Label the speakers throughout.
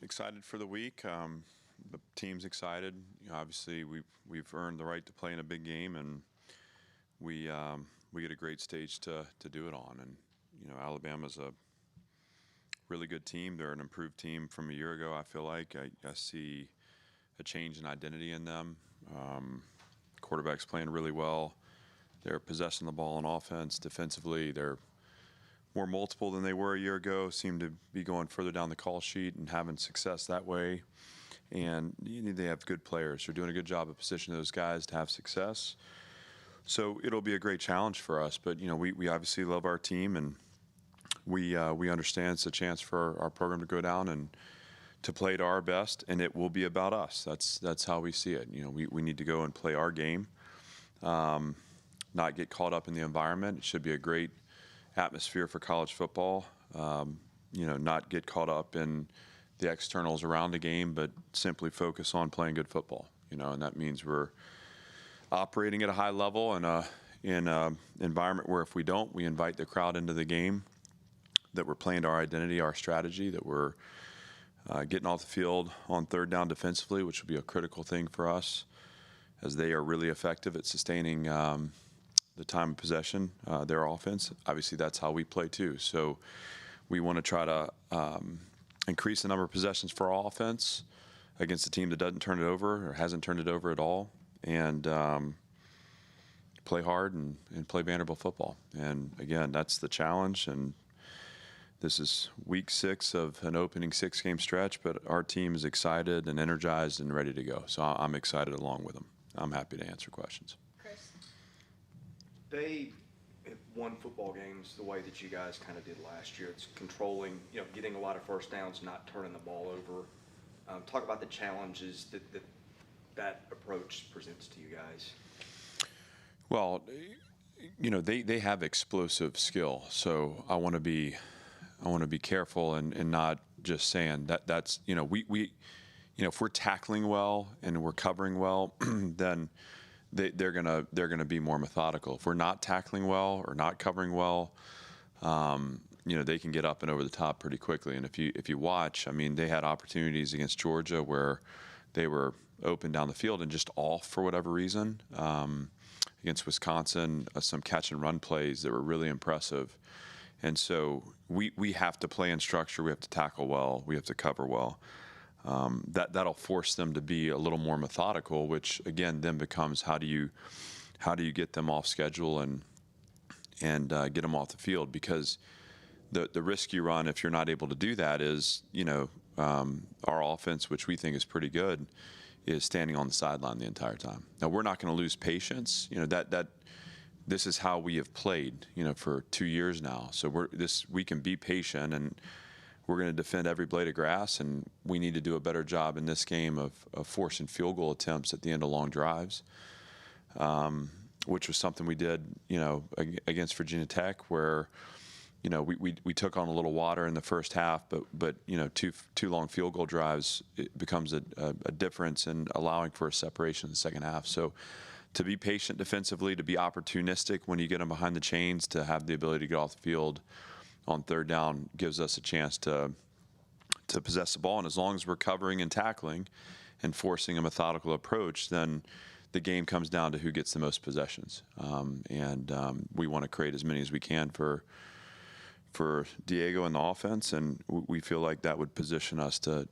Speaker 1: Excited for the week. The team's excited. Obviously, we've earned the right to play in a big game, and we get a great stage to do it on. And Alabama's a really good team. They're an improved team from a year ago. I feel like I see a change in identity in them. Quarterback's playing really well. They're possessing the ball on offense. Defensively, they're more multiple than they were a year ago. Seem to be going further down the call sheet and having success that way. And they have good players. They're doing a good job of positioning those guys to have success. So it'll be a great challenge for us. But we obviously love our team, and we understand it's a chance for our program to go down and to play to our best, and it will be about us. That's how we see it. We need to go and play our game, not get caught up in the environment. It should be a great atmosphere for college football. Not get caught up in the externals around the game, but simply focus on playing good football. And that means we're operating at a high level in an environment where if we don't, we invite the crowd into the game, that we're playing to our identity, our strategy, that we're getting off the field on third down defensively, which will be a critical thing for us, as they are really effective at sustaining the time of possession, their offense. Obviously, that's how we play too. So we want to try to increase the number of possessions for our offense against a team that doesn't turn it over or hasn't turned it over at all, and play hard and play Vanderbilt football. And again, that's the challenge. And this is week 6 of an opening 6-game stretch, but our team is excited and energized and ready to go. So I'm excited along with them. I'm happy to answer questions.
Speaker 2: Chris?
Speaker 3: They have won football games the way that you guys kind of did last year. It's controlling, getting a lot of first downs, not turning the ball over. Talk about the challenges that approach presents to you guys.
Speaker 1: Well, they have explosive skill, so I want to be careful and not just saying that's we if we're tackling well and we're covering well, then they're gonna be more methodical. If we're not tackling well or not covering well, they can get up and over the top pretty quickly. And if you watch, they had opportunities against Georgia where they were open down the field and just off for whatever reason. Against Wisconsin, some catch and run plays that were really impressive. And so we have to play in structure. We have to tackle well. We have to cover well. That'll force them to be a little more methodical, which again then becomes how do you get them off schedule and get them off the field, because the risk you run if you're not able to do that is our offense, which we think is pretty good, is standing on the sideline the entire time. Now we're not going to lose patience. This is how we have played, for 2 years now. So we can be patient, and we're going to defend every blade of grass, and we need to do a better job in this game of forcing field goal attempts at the end of long drives, which was something we did, against Virginia Tech, where we took on a little water in the first half, but two long field goal drives, it becomes a difference in allowing for a separation in the second half. So to be patient defensively, to be opportunistic when you get them behind the chains, to have the ability to get off the field on third down gives us a chance to possess the ball. And as long as we're covering and tackling and forcing a methodical approach, then the game comes down to who gets the most possessions. We want to create as many as we can for Diego and the offense, and we feel like that would position us to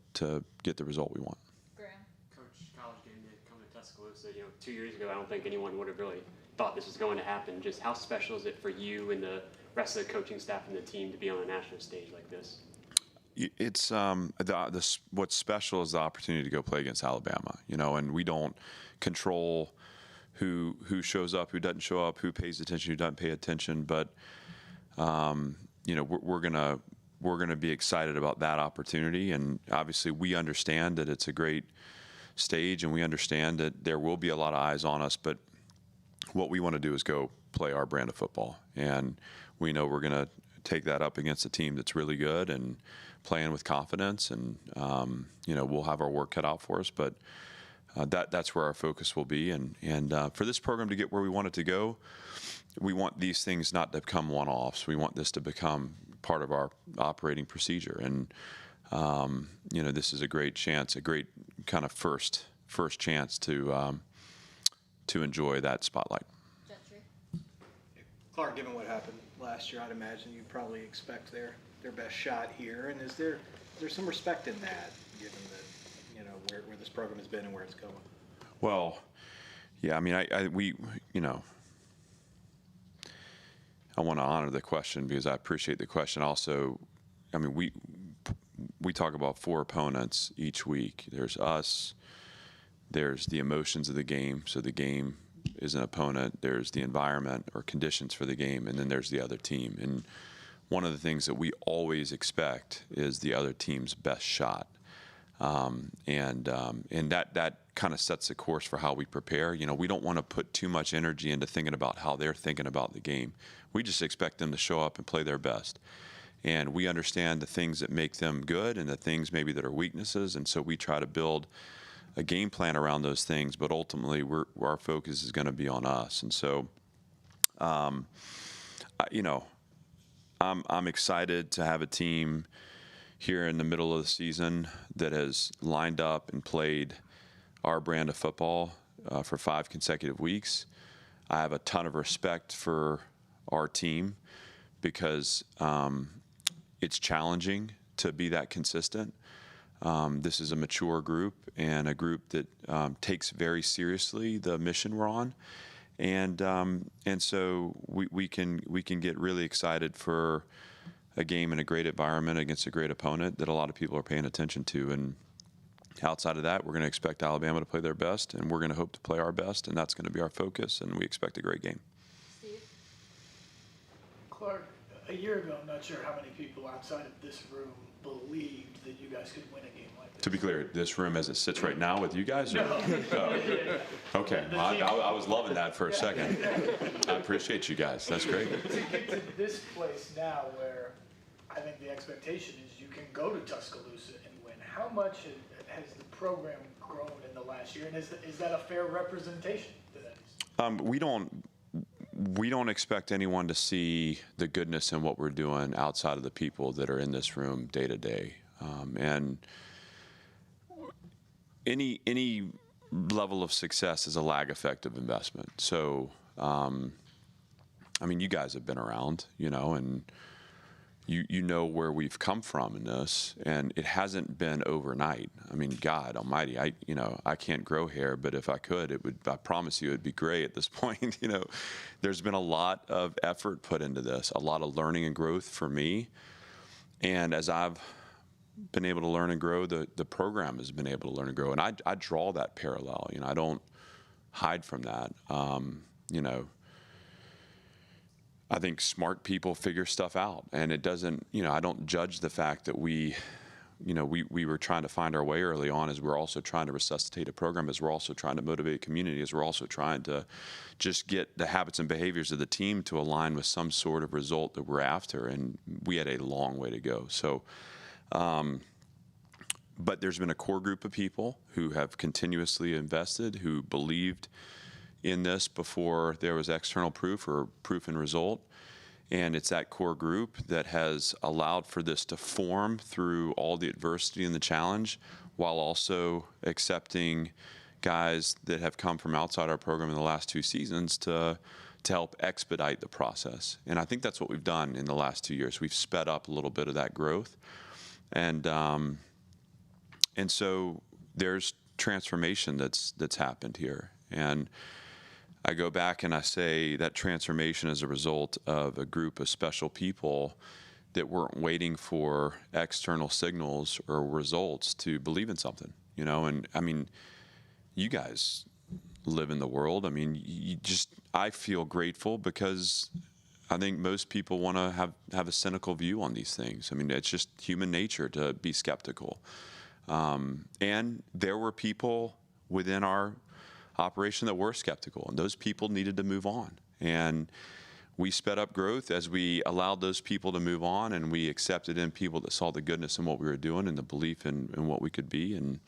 Speaker 1: get the result we want.
Speaker 2: Graham?
Speaker 4: Coach, college game day coming to Tuscaloosa. 2 years ago, I don't think anyone would have really thought this was going to happen. Just how special is it for you and the rest of the coaching staff and the team to be on a national stage like this?
Speaker 1: It's what's special is the opportunity to go play against Alabama, and we don't control who shows up, who doesn't show up, who pays attention, who doesn't pay attention, but we're gonna be excited about that opportunity. And obviously we understand that it's a great stage, and we understand that there will be a lot of eyes on us, but what we want to do is go play our brand of football, and we know we're gonna take that up against a team that's really good and playing with confidence, and we'll have our work cut out for us, but that's where our focus will be. And for this program to get where we want it to go, we want these things not to become one-offs. We want this to become part of our operating procedure. And This is a great chance, a great kind of first chance to enjoy that spotlight.
Speaker 2: Clark, given what happened last year, I'd imagine you probably expect their best shot here. And is there some respect in that, given that where this program has been and where it's going?
Speaker 1: Well, yeah, I mean, I want to honor the question because I appreciate the question. Also, I mean, we talk about 4 opponents each week. There's us. There's the emotions of the game. So the game is an opponent. There's the environment or conditions for the game, and then there's the other team. And one of the things that we always expect is the other team's best shot. And that kind of sets the course for how we prepare. We don't want to put too much energy into thinking about how they're thinking about the game. We just expect them to show up and play their best. And we understand the things that make them good and the things maybe that are weaknesses. And so we try to build a game plan around those things. But ultimately, our focus is going to be on us. And so, I'm excited to have a team here in the middle of the season that has lined up and played our brand of football for 5 consecutive weeks. I have a ton of respect for our team because it's challenging to be that consistent. This is a mature group and a group that takes very seriously the mission we're on. And so we can get really excited for a game in a great environment against a great opponent that a lot of people are paying attention to. And outside of that, we're going to expect Alabama to play their best, and we're going to hope to play our best, and that's going to be our focus, and we expect a great game.
Speaker 5: Clark, a year ago, I'm not sure how many people outside of this room believed that you guys could win a game like this.
Speaker 1: To be clear, this room as it sits right now with you guys? Or?
Speaker 5: No.
Speaker 1: Oh. Okay, I was loving that for a second. I appreciate you guys. That's great.
Speaker 5: To get to this place now where I think the expectation is you can go to Tuscaloosa and win, how much has the program grown in the last year, and is that a fair representation to that?
Speaker 1: We don't expect anyone to see the goodness in what we're doing outside of the people that are in this room day to day. And any level of success is a lag effect of investment. So, you guys have been around, and you know where we've come from in this, and it hasn't been overnight. I mean, God Almighty, I can't grow hair, but if I could, I promise you, it'd be gray at this point. There's been a lot of effort put into this, a lot of learning and growth for me, and as I've been able to learn and grow, the program has been able to learn and grow, and I draw that parallel. I don't hide from that. I think smart people figure stuff out, and it doesn't, I don't judge the fact that we were trying to find our way early on, as we're also trying to resuscitate a program, as we're also trying to motivate a community, as we're also trying to just get the habits and behaviors of the team to align with some sort of result that we're after, and we had a long way to go. So, but there's been a core group of people who have continuously invested, who believed in this before there was external proof or proof and result. And it's that core group that has allowed for this to form through all the adversity and the challenge, while also accepting guys that have come from outside our program in the last 2 seasons to help expedite the process. And I think that's what we've done in the last 2 years. We've sped up a little bit of that growth. And so there's transformation that's happened here. And I go back and I say that transformation is a result of a group of special people that weren't waiting for external signals or results to believe in something, and you guys live in the world. I feel grateful because I think most people want to have a cynical view on these things. It's just human nature to be skeptical. And there were people within our operation that were skeptical, and those people needed to move on. And we sped up growth as we allowed those people to move on, and we accepted in people that saw the goodness in what we were doing and the belief in what we could be. And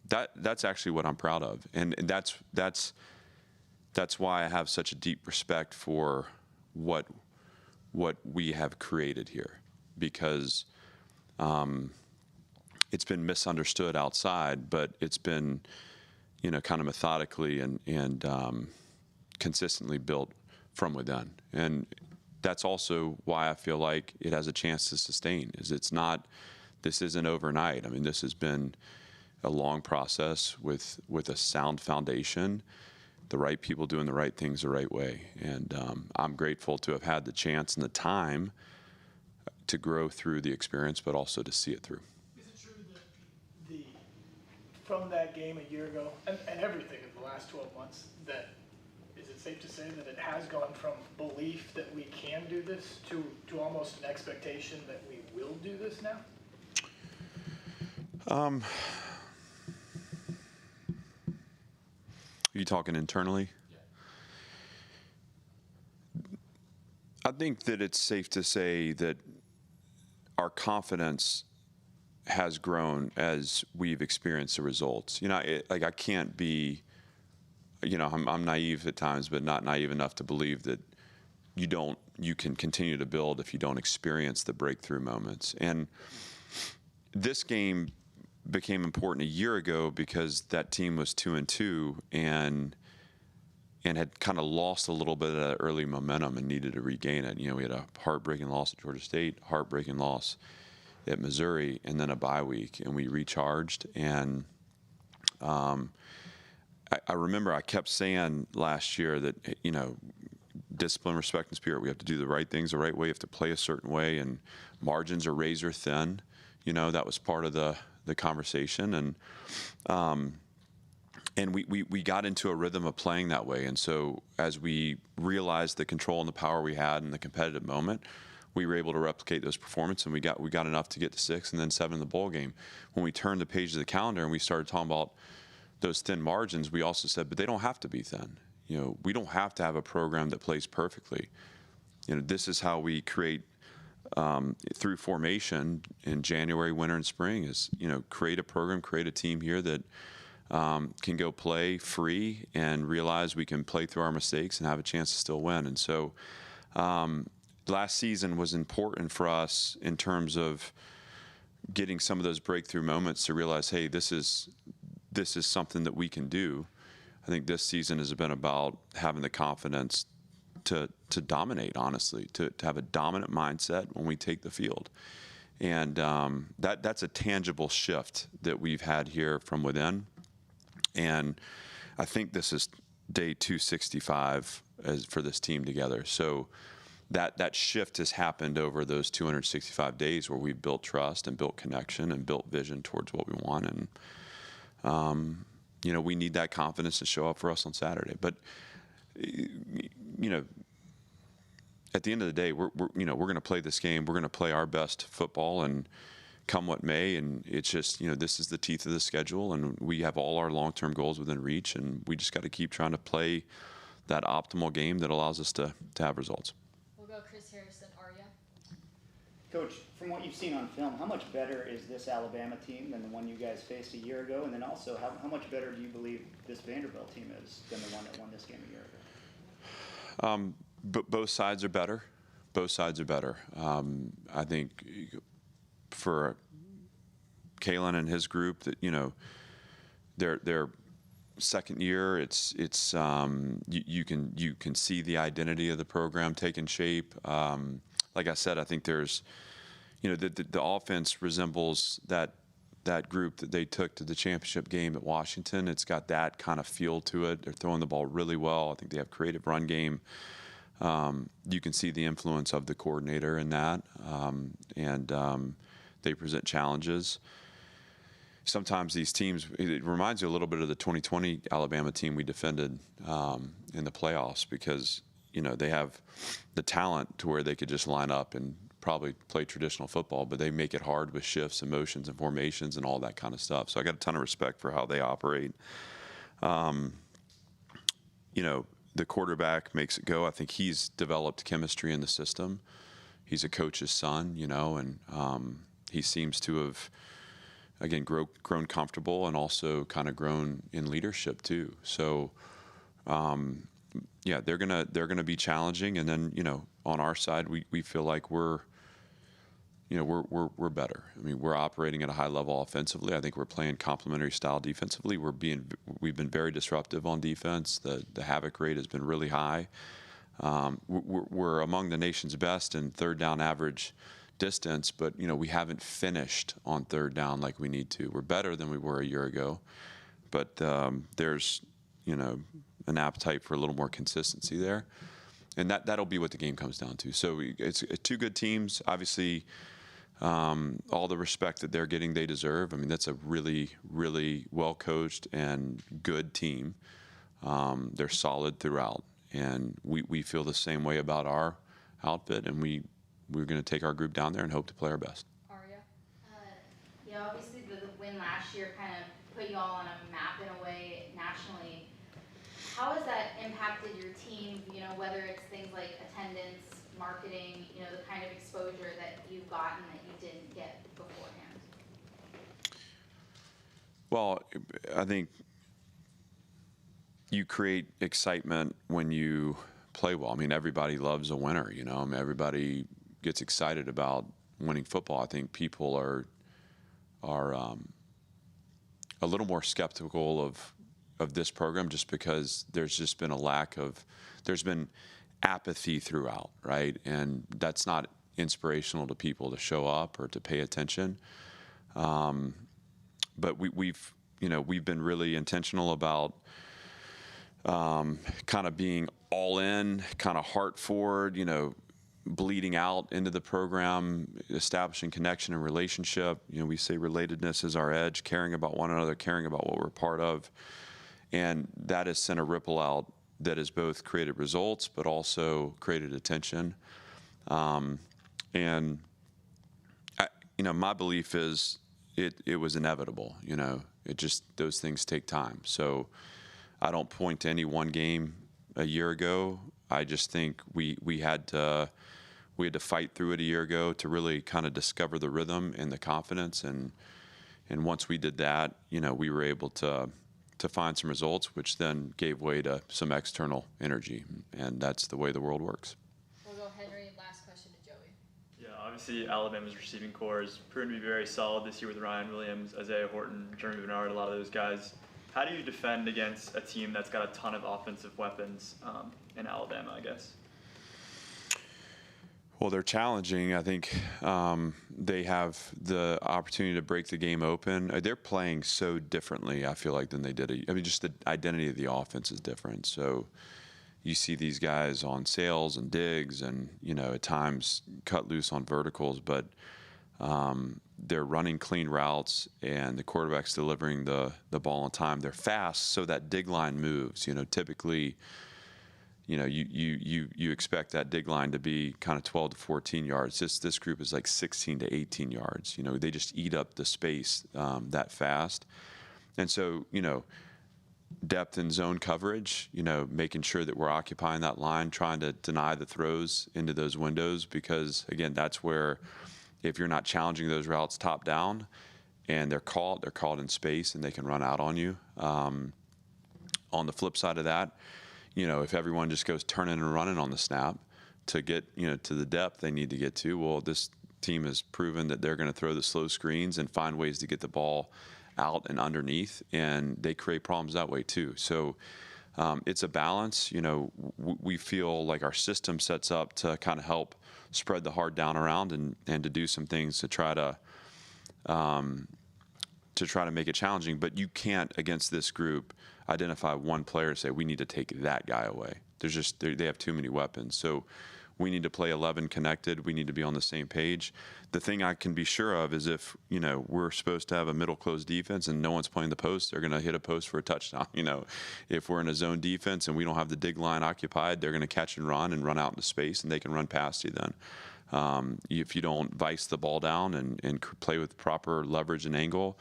Speaker 1: that's actually what I'm proud of. And that's why I have such a deep respect for what we have created here, because it's been misunderstood outside, but it's been, kind of methodically and consistently built from within. And that's also why I feel like it has a chance to sustain. This isn't overnight. I mean, this has been a long process with a sound foundation, the right people doing the right things the right way. And I'm grateful to have had the chance and the time to grow through the experience, but also to see it through.
Speaker 5: Is it true that from that game a year ago and everything in the last 12 months, that is it safe to say that it has gone from belief that we can do this to almost an expectation that we will do this now?
Speaker 1: Are you talking internally? I think that it's safe to say that our confidence has grown as we've experienced the results. I can't be, I'm naive at times, but not naive enough to believe that you can continue to build if you don't experience the breakthrough moments. And this game became important a year ago because that team was 2-2 and had kind of lost a little bit of that early momentum and needed to regain it. We had a heartbreaking loss at Georgia State, heartbreaking loss at Missouri, and then a bye week, and we recharged. And I remember I kept saying last year that, discipline, respect, and spirit, we have to do the right things the right way, we have to play a certain way, and margins are razor thin. That was part of the conversation. And we got into a rhythm of playing that way. And so as we realized the control and the power we had in the competitive moment, we were able to replicate those performances, and we got enough to get to 6 and then 7 in the bowl game. When we turned the page of the calendar and we started talking about those thin margins, we also said, but they don't have to be thin. We don't have to have a program that plays perfectly. This is how we create through formation in January, winter, and spring is, create a program, create a team here that can go play free and realize we can play through our mistakes and have a chance to still win. And so last season was important for us in terms of getting some of those breakthrough moments to realize, hey, this is something that we can do. I think this season has been about having the confidence to dominate, honestly, to have a dominant mindset when we take the field. And that's a tangible shift that we've had here from within. And I think this is day 265 for this team together. So that shift has happened over those 265 days where we've built trust and built connection and built vision towards what we want. And, we need that confidence to show up for us on Saturday. But, at the end of the day, we're going to play this game. We're going to play our best football and come what may. And it's just, this is the teeth of the schedule, and we have all our long-term goals within reach, and we just got to keep trying to play that optimal game that allows us to have results.
Speaker 6: We'll go Chris Harrison, Arya.
Speaker 7: Coach, from what you've seen on film, how much better is this Alabama team than the one you guys faced a year ago? And then also, how much better do you believe this Vanderbilt team is than the one that won this game a year ago?
Speaker 1: But both sides are better. Both sides are better. I think for Kalen and his group, that their second year, it's you can see the identity of the program taking shape. Like I said, I think there's the offense resembles that group that they took to the championship game at Washington. It's got that kind of feel to it. They're throwing the ball really well. I think they have creative run game. You can see the influence of the coordinator in that, and they present challenges. Sometimes these teams, it reminds you a little bit of the 2020 Alabama team we defended in the playoffs, because they have the talent to where they could just line up and probably play traditional football, but they make it hard with shifts and motions and formations and all that kind of stuff. So I got a ton of respect for how they operate. The quarterback makes it go. I think he's developed chemistry in the system. He's a coach's son, and he seems to have, again, grown comfortable and also kind of grown in leadership too. So, they're gonna be challenging. And then, on our side, we feel like we're we're better. I mean, we're operating at a high level offensively. I think we're playing complementary style defensively. We've been very disruptive on defense. The havoc rate has been really high. We're among the nation's best in third down average distance, but we haven't finished on third down like we need to. We're better than we were a year ago, but there's an appetite for a little more consistency there, and that'll be what the game comes down to. So it's two good teams. Obviously, all the respect that they're getting, they deserve. I mean, that's a really, really well coached and good team. They're solid throughout, and we feel the same way about our outfit, and we're going to take our group down there and hope to play our best.
Speaker 6: Arya?
Speaker 8: Yeah, obviously the win last year kind of put you all on a map in a way nationally. How has that impacted your team, whether it's things like attendance, marketing, the kind of exposure that you've gotten that you didn't get beforehand?
Speaker 1: Well, I think you create excitement when you play well. I mean, everybody loves a winner, I mean, everybody gets excited about winning football. I think people are a little more skeptical of this program just because there's just been there's been apathy throughout, right? And that's not inspirational to people to show up or to pay attention. But we've been really intentional about kind of being all in, kind of heart forward, bleeding out into the program, establishing connection and relationship. We say relatedness is our edge, caring about one another, caring about what we're part of. And that has sent a ripple out that has both created results, but also created attention. And my belief is it was inevitable. It just, those things take time. So I don't point to any one game a year ago. I just think we had to fight through it a year ago to really kind of discover the rhythm and the confidence. And once we did that, we were able to find some results, which then gave way to some external energy. And that's the way the world works.
Speaker 6: We'll go Henry. Last question to Joey.
Speaker 9: Yeah, obviously Alabama's receiving core has proven to be very solid this year with Ryan Williams, Isaiah Horton, Jeremy Bernard, a lot of those guys. How do you defend against a team that's got a ton of offensive weapons in Alabama, I guess?
Speaker 1: Well, they're challenging. I think they have the opportunity to break the game open. They're playing so differently, I feel like, than they did. Just the identity of the offense is different. So you see these guys on sails and digs and, at times cut loose on verticals, but they're running clean routes and the quarterback's delivering the ball on time. They're fast, so that dig line moves. Typically, you expect that dig line to be kind of 12 to 14 yards. This group is like 16 to 18 yards. They just eat up the space that fast. And so, depth and zone coverage, making sure that we're occupying that line, trying to deny the throws into those windows, because, again, that's where if you're not challenging those routes top down and they're caught in space and they can run out on you. On the flip side of that, if everyone just goes turning and running on the snap to get, to the depth they need to get to, well, this team has proven that they're going to throw the slow screens and find ways to get the ball out and underneath, and they create problems that way too. So it's a balance. We feel like our system sets up to kind of help spread the hard down around and to do some things to try to make it challenging. But you can't, against this group, identify one player and say, we need to take that guy away. They have too many weapons. So we need to play 11 connected. We need to be on the same page. The thing I can be sure of is if, we're supposed to have a middle closed defense and no one's playing the post, they're going to hit a post for a touchdown. If we're in a zone defense and we don't have the dig line occupied, they're going to catch and run out into space, and they can run past you then. If you don't vice the ball down and play with proper leverage and angle,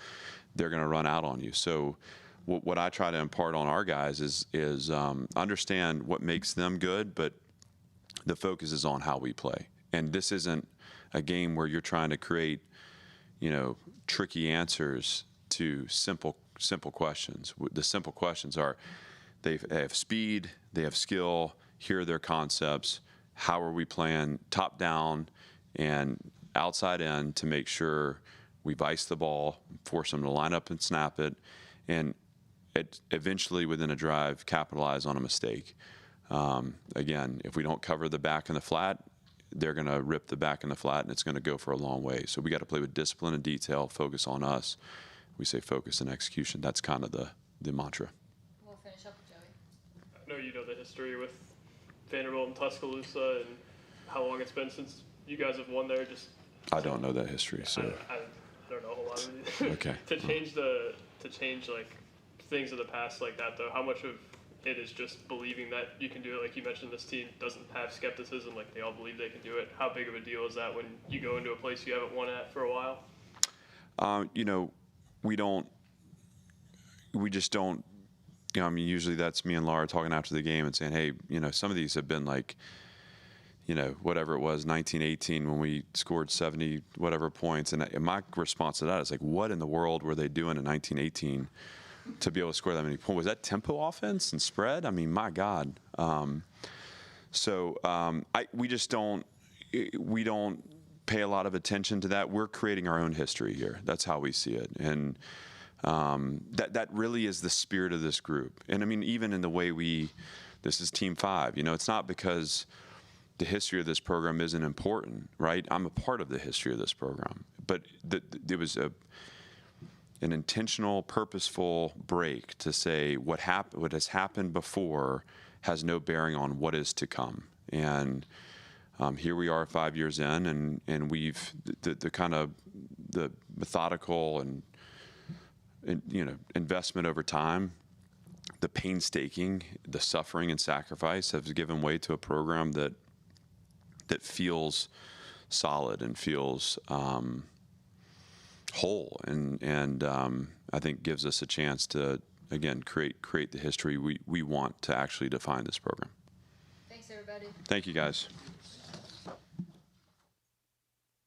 Speaker 1: they're going to run out on you. So what I try to impart on our guys is understand what makes them good, but the focus is on how we play. And this isn't a game where you're trying to create, tricky answers to simple questions. The simple questions are, they have speed, they have skill, here are their concepts, how are we playing top down, and outside in to make sure we ice the ball, force them to line up and snap it, and eventually within a drive capitalize on a mistake. Again, if we don't cover the back and the flat, they're going to rip the back and the flat, and it's going to go for a long way. So we got to play with discipline and detail, focus on us. We say focus and execution. That's kind of the mantra.
Speaker 6: We'll finish up with Joey.
Speaker 10: I know you know the history with Vanderbilt and Tuscaloosa and how long it's been since you guys have won there. Just
Speaker 1: I don't know that history, so.
Speaker 10: I don't know a whole lot of it.
Speaker 1: Okay.
Speaker 10: to change like things of the past like that though, how much of it is just believing that you can do it? Like you mentioned, this team doesn't have skepticism, like they all believe they can do it. How big of a deal is that when you go into a place you haven't won at for a while?
Speaker 1: We just don't, I mean, usually that's me and Laura talking after the game and saying, hey, some of these have been like, whatever it was, 1918 when we scored 70 whatever points. And my response to that is like, what in the world were they doing in 1918 to be able to score that many points? Was that tempo offense and spread? I mean, my God. We just don't pay a lot of attention to that. We're creating our own history here. That's how we see it. And that really is the spirit of this group. And I mean, even in the way this is Team 5, it's not because the history of this program isn't important, right? I'm a part of the history of this program. But there was an intentional, purposeful break to say what has happened before has no bearing on what is to come. And here we are 5 years in, and we've the kind of the methodical and investment over time, the painstaking, the suffering and sacrifice have given way to a program that feels solid and feels whole, and I think gives us a chance to again create the history we want to actually define this program.
Speaker 6: Thanks, everybody.
Speaker 1: Thank you, guys.